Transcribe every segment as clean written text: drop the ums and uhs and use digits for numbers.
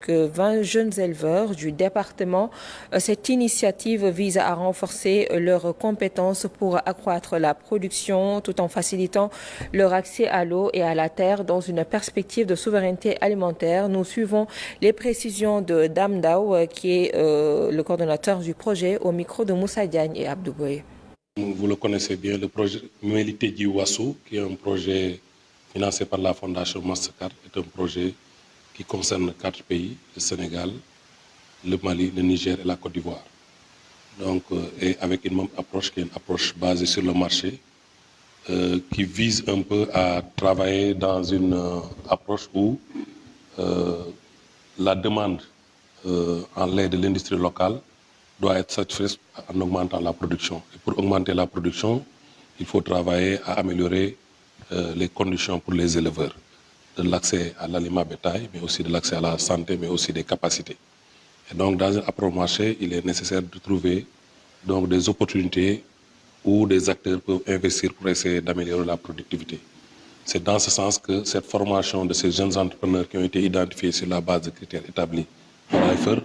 que 20 jeunes éleveurs du département. Cette initiative vise à renforcer leurs compétences pour accroître la production tout en facilitant leur accès à l'eau et à la terre dans une perspective de souveraineté alimentaire. Nous suivons les précisions de Dame Dao, qui est le coordonnateur du projet, au micro de Moussa Diagne et Abdou Boye. Vous le connaissez bien, le projet Melité du Wassou, qui est un projet financé par la Fondation Mastercard, est un projet qui concerne 4 pays, le Sénégal, le Mali, le Niger et la Côte d'Ivoire. Donc, et avec une même approche qui est une approche basée sur le marché, qui vise un peu à travailler dans une approche où la demande en lait de l'industrie locale doit être satisfaite en augmentant la production. Et pour augmenter la production, il faut travailler à améliorer les conditions pour les éleveurs, de l'accès à l'aliment bétail, mais aussi de l'accès à la santé, mais aussi des capacités. Et donc, dans un approche marché, il est nécessaire de trouver donc, des opportunités où des acteurs peuvent investir pour essayer d'améliorer la productivité. C'est dans ce sens que cette formation de ces jeunes entrepreneurs qui ont été identifiés sur la base de critères établis par l'AFER,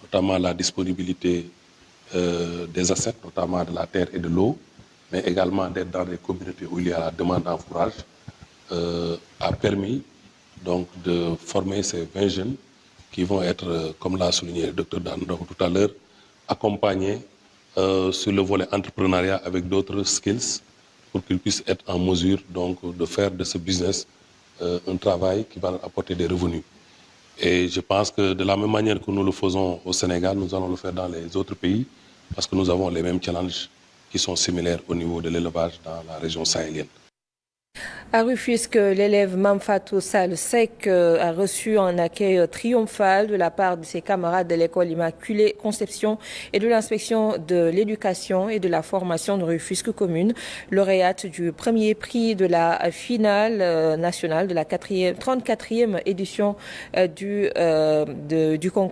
notamment la disponibilité des assets, notamment de la terre et de l'eau, mais également d'être dans des communautés où il y a la demande en fourrage, a permis donc de former ces 20 jeunes qui vont être, comme l'a souligné le docteur Dandong tout à l'heure, accompagnés sur le volet entrepreneuriat avec d'autres skills pour qu'ils puissent être en mesure donc, de faire de ce business un travail qui va leur apporter des revenus. Et je pense que de la même manière que nous le faisons au Sénégal, nous allons le faire dans les autres pays parce que nous avons les mêmes challenges qui sont similaires au niveau de l'élevage dans la région sahélienne. À Rufisque, l'élève Mamfatou Sal Sek a reçu un accueil triomphal de la part de ses camarades de l'école Immaculée Conception et de l'inspection de l'éducation et de la formation de Rufisque commune, lauréate du premier prix de la finale nationale de la 34e édition du concours.